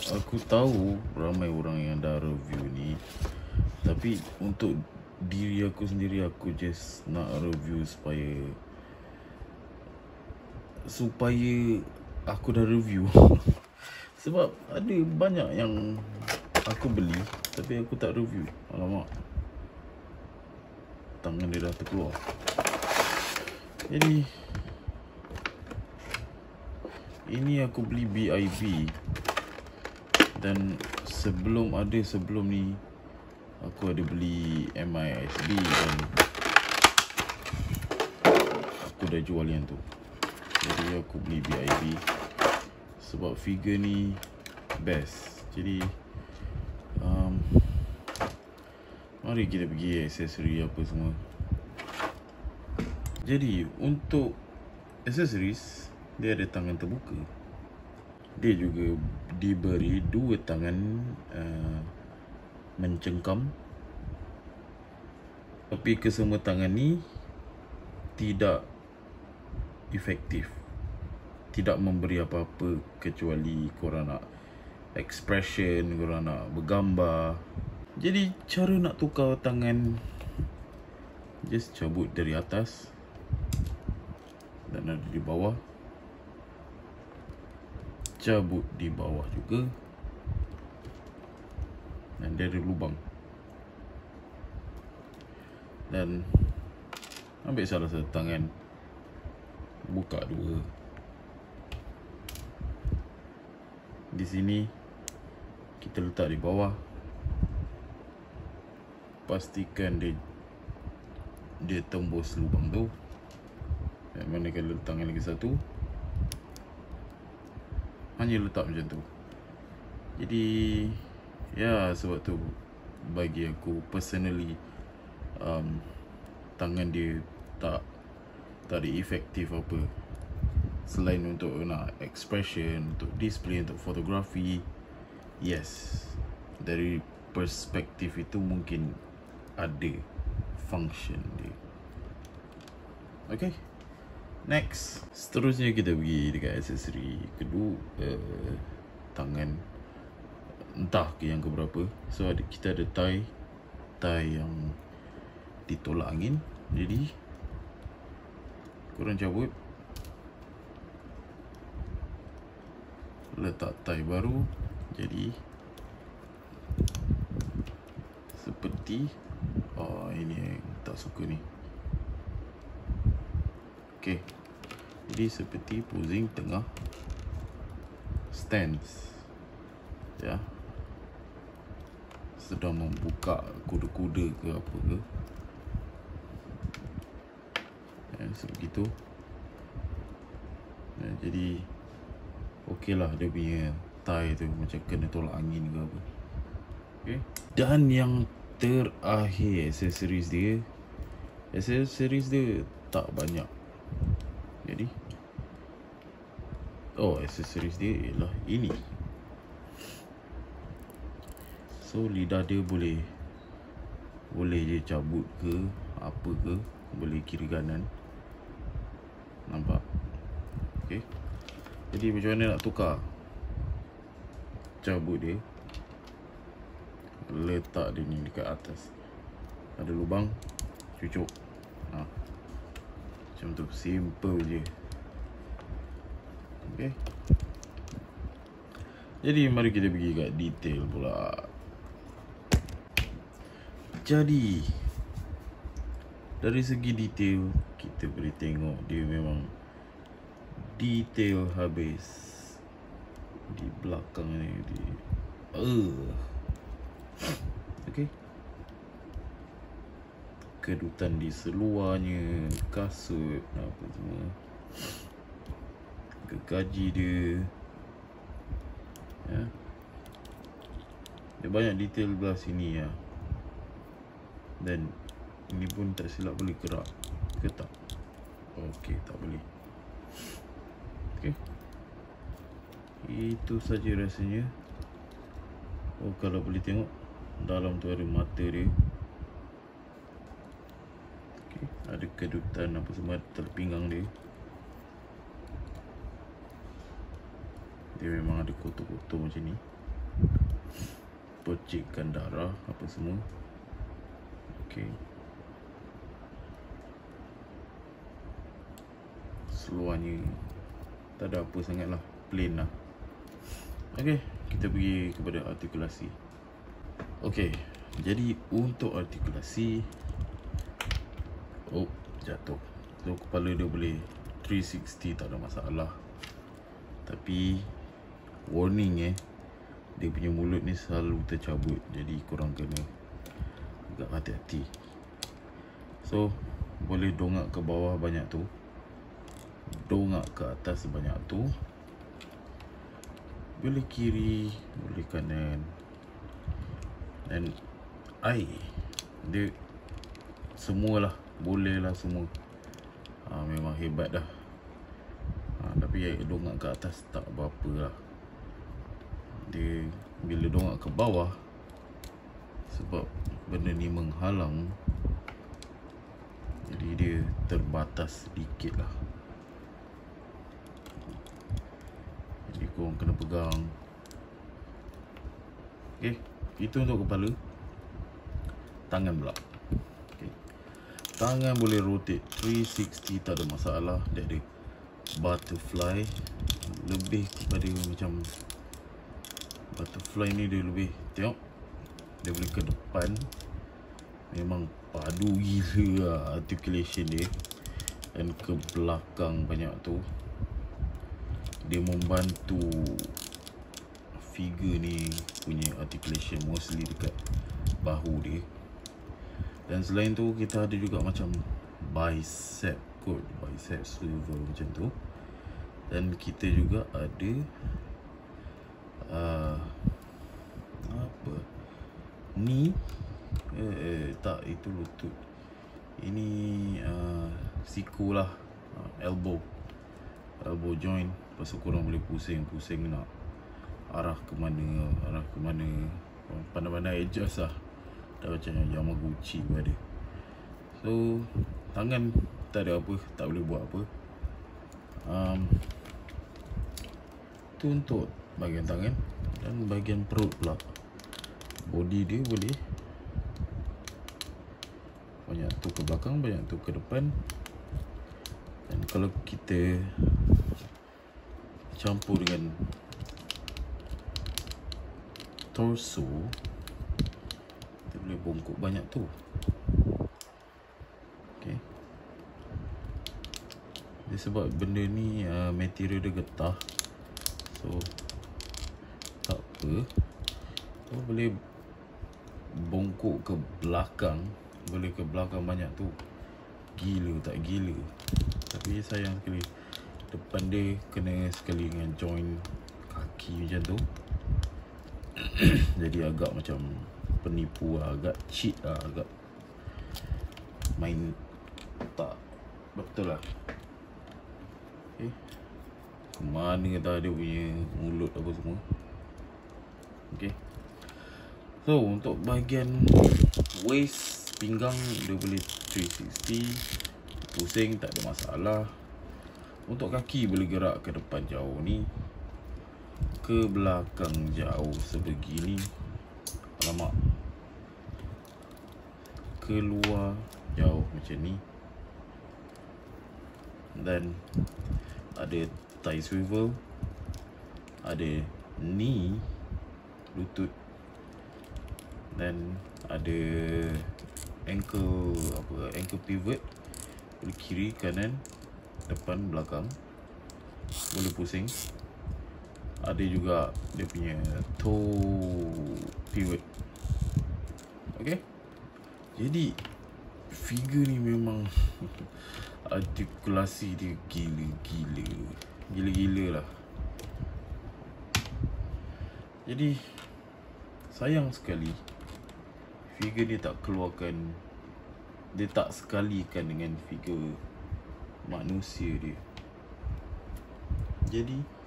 Aku tahu ramai orang yang dah review ni, tapi untuk diri aku sendiri, aku just nak review supaya aku dah review. Sebab ada banyak yang aku beli tapi aku tak review. Alamak, tangan dia dah terkeluar. Jadi ini aku beli BIB. Dan sebelum ni aku ada beli MISB dan aku dah jual yang tu. Jadi aku beli BIB sebab figure ni best. Jadi mari kita pergi aksesori apa semua. Jadi untuk aksesoris, dia ada tangan terbuka. Dia juga diberi 2 tangan mencengkam. Tapi kesemua tangan ni tidak efektif, tidak memberi apa-apa kecuali korang nak expression, korang nak bergambar. Jadi cara nak tukar tangan, just cabut dari atas dan ada di bawah, cabut di bawah juga, dan dia ada lubang. Dan ambil salah satu tangan, buka 2. Di sini kita letak di bawah, pastikan dia tembus lubang tu. Dan manakala tangan lagi satu, hanya letak macam tu. Jadi ya, sebab tu bagi aku personally, tangan dia tak ada efektif apa. Selain untuk nak expression, untuk display, untuk fotografi, yes, dari perspektif itu mungkin ada function dia. Okay, next, seterusnya kita pergi dekat aksesori kedua, tangan entah ke yang keberapa. So kita ada tie yang ditolak angin. Jadi korang cabut, letak tie baru. Jadi seperti ini yang tak suka ni. Okay, jadi seperti posing tengah stance, ya, sedang membuka kuda-kuda ke apa ke, ya, sebegitu. Ya, jadi okey lah dia punya tie tu, macam kena tolak angin ke apa. Okay. Dan yang terakhir, aksesoris dia tak banyak. Jadi aksesoris dia ialah ini. So lidah dia boleh je cabut ke apa ke, boleh kiri kanan. Nampak? Okay. Jadi macam mana nak tukar? Cabut dia, letak dia ni dekat atas, ada lubang, cucuk. Macam tu, simple je. Okay. Jadi mari kita pergi kat detail pula. Jadi dari segi detail, kita boleh tengok dia memang detail habis. Di belakang ni okay. Kedutan di seluarnya, kasut, apa semua, gergaji dia, ya. Dia banyak detail belah sini, ya. Dan ini pun tak silap boleh gerak ke tak? Okey, tak boleh. Okey, itu saja rasanya. Kalau boleh tengok dalam tu ada mata dia. Okey, ada kedutan apa semua atas pinggang dia. Dia memang ada kotor-kotor macam ni. percikkan darah apa semua. Okay, seluarnya tak ada apa sangat lah, plain lah. Okay, kita pergi kepada artikulasi. Okay, jadi untuk artikulasi, jatuh. So kepala dia boleh 360, tak ada masalah. Tapi warning dia punya mulut ni selalu tercabut, jadi korang kena agak hati-hati. So boleh dongak ke bawah banyak tu, dongak ke atas banyak tu, boleh kiri, boleh kanan. Dan dia semualah, boleh lah semua. Memang hebat dah. Tapi dongak ke atas tak berapa lah. Dia bila dongak ke bawah, sebab benda ni menghalang, jadi dia terbatas sedikit lah. Jadi korang kena pegang. Okay, itu untuk kepala. Tangan pula. Okay, tangan boleh rotate 360, tak ada masalah. Dia ada butterfly, lebih kepada macam butterfly ni, dia lebih, tengok, dia boleh ke depan. Memang padu gila lah articulation dia. Dan ke belakang banyak tu. Dia membantu figure ni punya articulation, mostly dekat bahu dia. Dan selain tu kita ada juga macam bicep kot, bicep swivel macam tu. Dan kita juga ada apa ni, tak, itu lutut. Ini siku lah, elbow joint. Pasal korang boleh pusing nak arah ke mana. Pandai-pandai adjust lah. Dah macam Yamaguchi pun ada. So tangan tak ada apa, tak boleh buat apa. Tu untuk bahagian tangan. Dan bahagian perut pula, body dia boleh banyak tu ke belakang, banyak tu ke depan. Dan kalau kita campur dengan torso, kita boleh bongkok banyak tu. Okay, dia sebab benda ni material dia getah, so tak apa. So boleh bongkok ke belakang, boleh ke belakang banyak tu. Gila tak gila. Tapi sayang sekali depan dia kena sekali dengan joint kaki macam tu. Jadi agak macam penipu lah, agak cheat lah, agak main tak betul lah. Okay, kemana kata dia punya mulut apa semua. Okay, so untuk bahagian waist, pinggang, dia boleh 360, pusing tak ada masalah. Untuk kaki boleh gerak ke depan jauh ni, ke belakang jauh sebegini. Alamak, keluar jauh macam ni. Dan ada thigh swivel, ada knee, lutut, dan ada ankle pivot, boleh kiri kanan, depan belakang, boleh pusing. Ada juga dia punya toe pivot. Okay, jadi figure ni memang artikulasi dia gila-gila lah. Jadi sayang sekali figure dia tak keluarkan, dia tak sekalikan dengan figure manusia dia. Jadi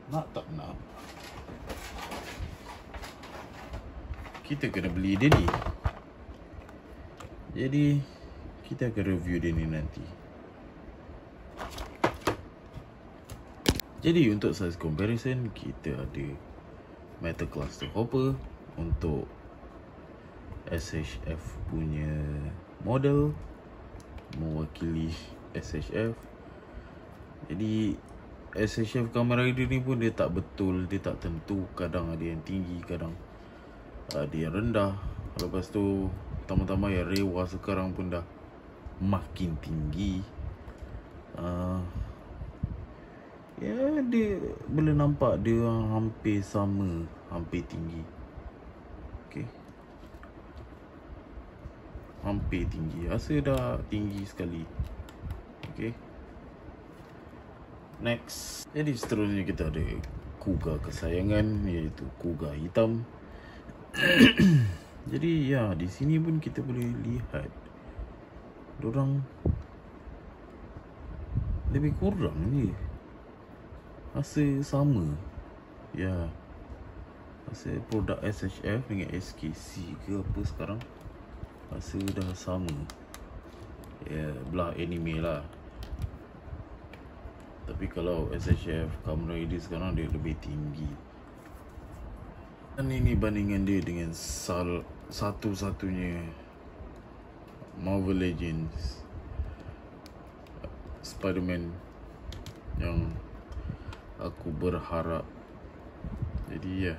nak tak nak, kita kena beli dia ni. Jadi kita akan review dia ni nanti. Jadi untuk size comparison, kita ada metal cluster hopper untuk SHF punya model, mewakili SHF. Jadi SHF Kamen Rider ni pun dia tak betul, dia tak tentu. Kadang ada yang tinggi, kadang ada yang rendah. Lepas tu tambah-tambah yang Reiwa sekarang pun dah makin tinggi. Ya, dia boleh nampak dia hampir sama, hampir tinggi. Okay, hampir tinggi, rasa dah tinggi sekali. Okay, next. Jadi seterusnya kita ada Kuga kesayangan, iaitu Kuga hitam. Jadi ya, di sini pun kita boleh lihat dorang lebih kurang je, rasa sama. Ya, rasa produk SHF dengan SKC ke apa sekarang rasa dah sama. Ya, belah anime lah. Tapi kalau SHF Kamen Rider sekarang dia lebih tinggi. Dan ini bandingan dia dengan satu-satunya Marvel Legends Spider-Man yang aku berharap. Jadi ya,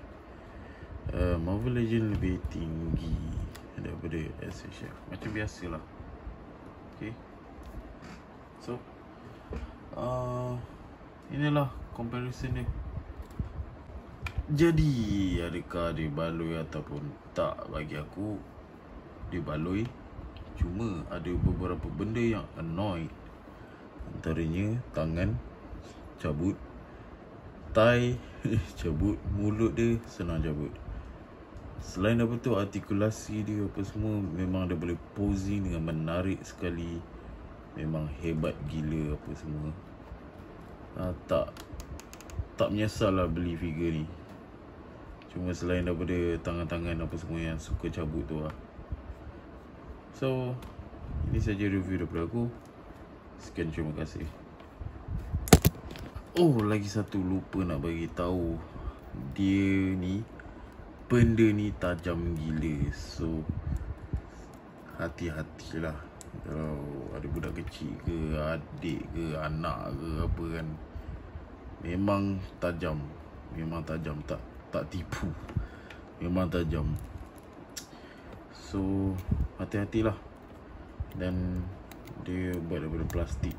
Marvel Legends lebih tinggi daripada SHF, macam biasalah. Okay, so inilah comparison dia. Jadi adakah dia baloi ataupun tak? Bagi aku dia baloi, cuma ada beberapa benda yang annoy. Antaranya tangan cabut, tai cabut, mulut dia senang cabut. Selain daripada tu, artikulasi dia apa semua memang dia boleh posing dengan menarik sekali. Memang hebat gila apa semua. Tak menyesal lah beli figure ni. Cuma selain daripada tangan-tangan apa semua yang suka cabut tu lah. So, ini saja review daripada aku. Sekian, terima kasih. Oh, lagi satu lupa nak bagi tahu. Dia ni, benda ni tajam gila. So, hati-hatilah. Kalau ada budak kecil ke, adik ke, anak ke apa kan, memang tajam. Memang tajam, tak tipu. Memang tajam. So, hati-hatilah. Dan dia buat daripada plastik.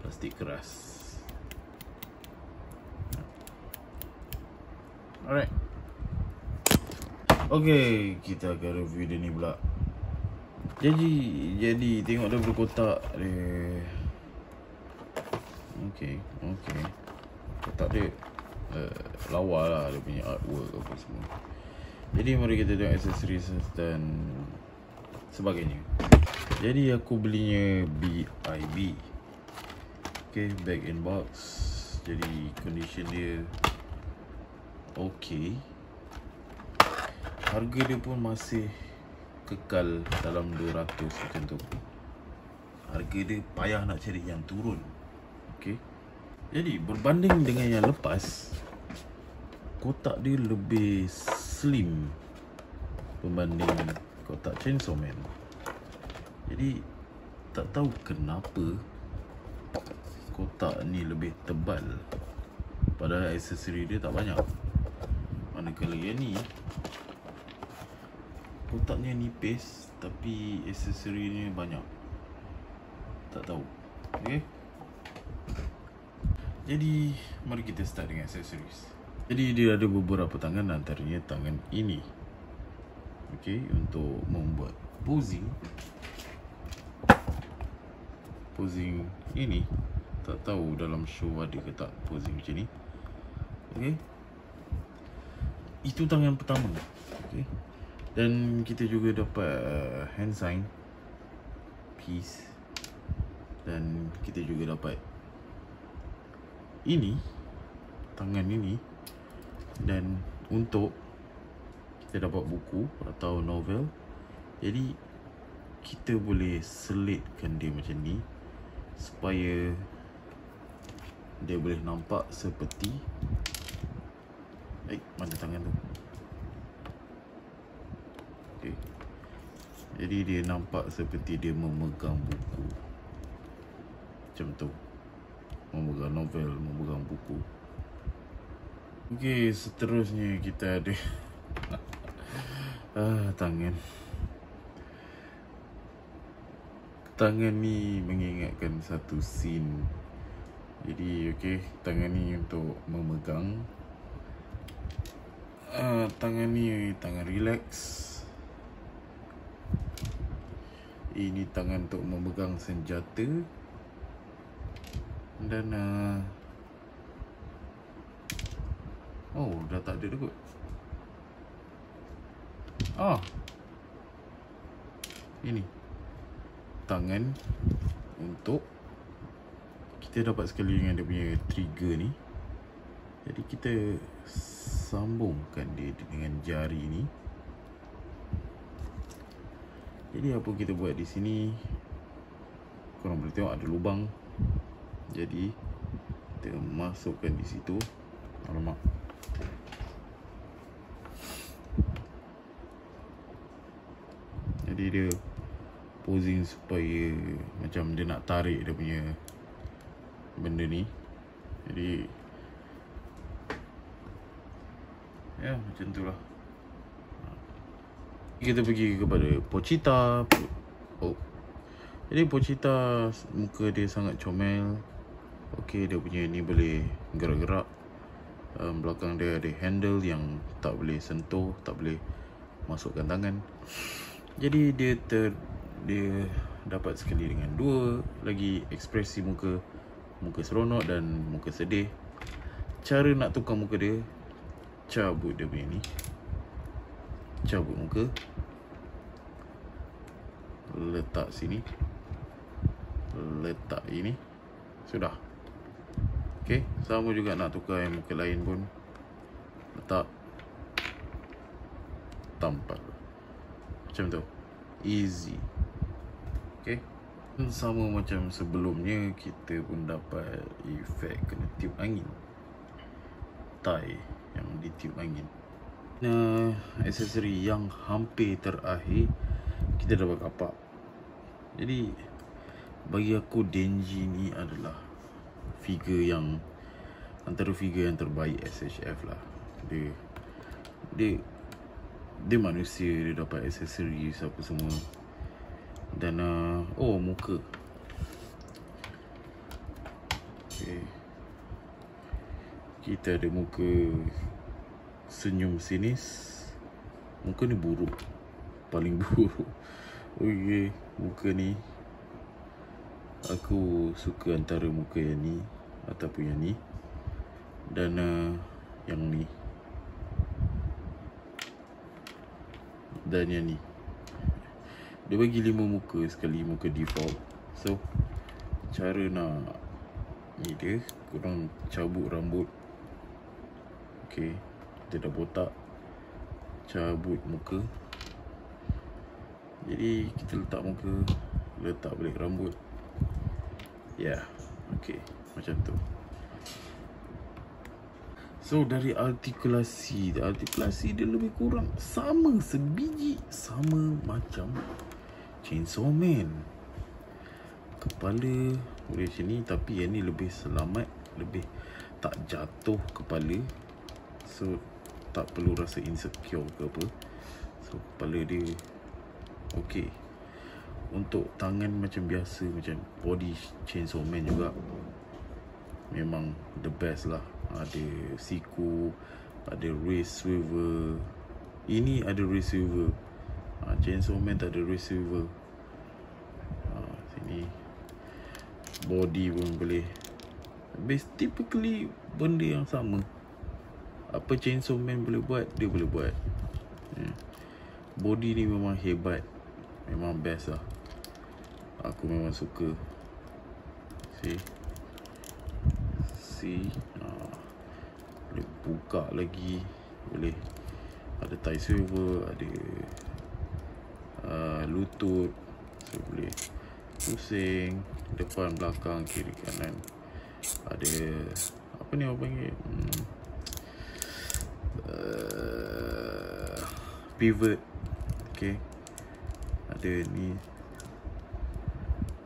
Plastik keras. Alright. Okay, kita akan review dia ni pula. Jadi tengok daripada kotak dia. Okay. Kotak dia lawa lah, dia punya artwork apa semua. Jadi mari kita tengok accessories dan sebagainya. Jadi aku belinya BIB. Okay, bag in box. Jadi condition dia okay. Harga dia pun masih kekal dalam 200 macam tu. Harga dia payah nak cari yang turun. Okay, jadi berbanding dengan yang lepas, kotak dia lebih slim berbanding kotak Chainsaw Man. Jadi tak tahu kenapa kotak ni lebih tebal, padahal aksesori dia tak banyak. Manakala yang ni kotaknya nipis tapi aksesorinya banyak. Tak tahu. Okay, jadi mari kita start dengan aksesoris. Jadi dia ada beberapa tangan, antaranya tangan ini. Okay, untuk membuat posing ini. Tak tahu dalam show ada ke tak posing macam ni. Okay, itu tangan pertama. Okay, dan kita juga dapat hand sign, peace. Dan kita juga dapat ini, tangan ini. Dan untuk kita dapat buku atau novel. Jadi kita boleh selitkan dia macam ni supaya dia boleh nampak seperti Mana tangan tu? Okay. Jadi dia nampak seperti dia memegang buku. Macam tu. Memegang novel, memegang buku. Okay, seterusnya kita ada tangan. Tangan ni mengingatkan satu scene. Jadi okay, tangan ni untuk memegang. Tangan ni tangan relax. Ini tangan untuk memegang senjata. Dan dah tak ada dah kot. Ini tangan untuk kita dapat sekali dengan dia punya trigger ni. Jadi kita sambungkan dia dengan jari ni. Jadi apa kita buat di sini, korang boleh tengok ada lubang. Jadi kita masukkan di situ. Alamak. Jadi dia posing supaya macam dia nak tarik dia punya benda ni. Jadi ya macam tu lah. Kita pergi kepada Pochita. Jadi Pochita muka dia sangat comel. Okey, dia punya ni boleh gerak-gerak. Belakang dia ada handle yang tak boleh sentuh, tak boleh masukkan tangan. Jadi dia dapat sekali dengan dua lagi ekspresi muka. Muka seronok dan muka sedih. Cara nak tukar muka dia, cabut dia punya ni. Cabut muka. Letak sini. Letak ini. Sudah. Okay, sama juga nak tukar yang muka lain pun. Letak. Tampal. Macam tu. Easy. Okay. Sama macam sebelumnya, kita pun dapat efek kena tiup angin. Tai yang ditiup angin. Aksesori yang hampir terakhir, kita dapat kapak. Jadi bagi aku Denji ni adalah figure yang antara figure yang terbaik SHF lah. Dia manusia, dia dapat aksesori apa semua. Dan muka. Okay. Kita ada muka senyum sinis. Muka ni buruk, paling buruk. Okay, muka ni aku suka antara muka yang ni ataupun yang ni. Dan yang ni. Dan yang ni. Dia bagi 5 muka sekali, muka default. So cara nak ni dia, korang cabut rambut. Okay, kita dah botak. Cabut muka. Jadi kita letak muka, letak balik rambut. Ya, okay, macam tu. So dari artikulasi dia lebih kurang sama sebiji, sama macam Chainsaw Man. Kepala boleh sini, tapi yang ni lebih selamat, lebih tak jatuh kepala. So tak perlu rasa insecure ke apa. So kepala dia okey. Untuk tangan macam biasa, macam body Chainsaw Man juga, memang the best lah. Ada siku, ada wrist swivel. Ini ada wrist swivel. Chainsaw Man tak ada wrist swivel. Sini body pun boleh. Typically benda yang sama. Apa Chainsaw Man boleh buat, dia boleh buat. Body ni memang hebat. Memang best lah. Aku memang suka. See. Boleh buka lagi. Boleh. Ada tie swivel. Ada lutut. So boleh pusing. Depan, belakang, kiri, kanan. Ada apa ni orang panggil, pivot. Okay, ada ni,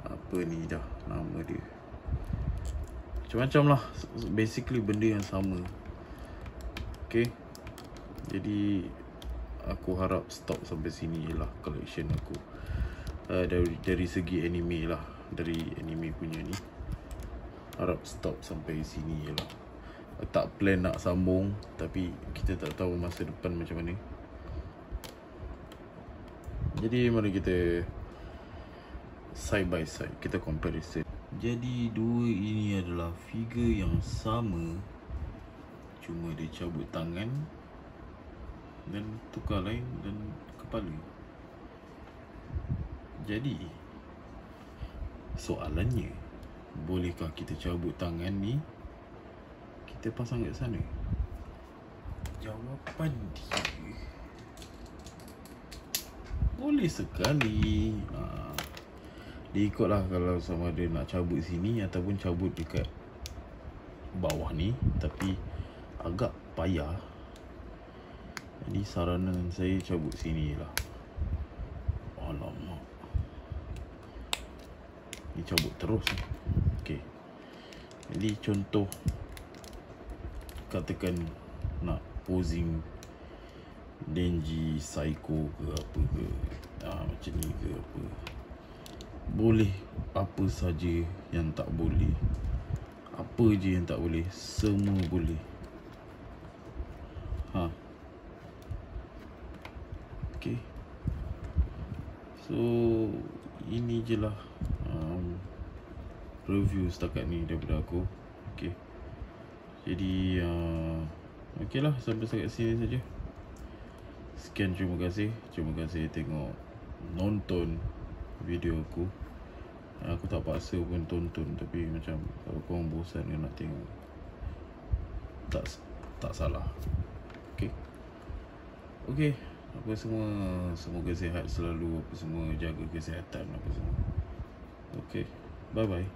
apa ni dah nama dia, macam-macam lah. Basically benda yang sama. Okay, jadi aku harap stop sampai sini lah collection aku. Dari segi anime lah, dari anime punya ni, harap stop sampai sini lah. Tak plan nak sambung, tapi kita tak tahu masa depan macam mana. Jadi mari kita side by side, kita comparison. Jadi dua ini adalah figure yang sama, cuma dia cabut tangan dan tukar lain dan kepala. Jadi soalannya, bolehkah kita cabut tangan ni, kita pasang kat sana? Jawapan dia, boleh sekali. Dia ikutlah kalau sama ada nak cabut sini ataupun cabut dekat bawah ni, tapi agak payah. Jadi saranan saya cabut sini lah. Alamak, ni cabut terus. Okay, jadi contoh, katakan nak posing Denji Psycho ke apa ke, macam ni ke apa, boleh. Apa saja yang tak boleh, apa je yang tak boleh, semua boleh. Okay, so ini je lah review setakat ni daripada aku. Okay, jadi okay lah, sampai setakat sini saja. Sekian, terima kasih tengok, nonton video aku. Aku tak paksa pun tonton, tapi macam kalau korang bosan ke nak tengok, tak salah. Okay, apa semua, semoga sihat selalu, apa semua, jaga kesihatan apa semua. Okay, bye bye.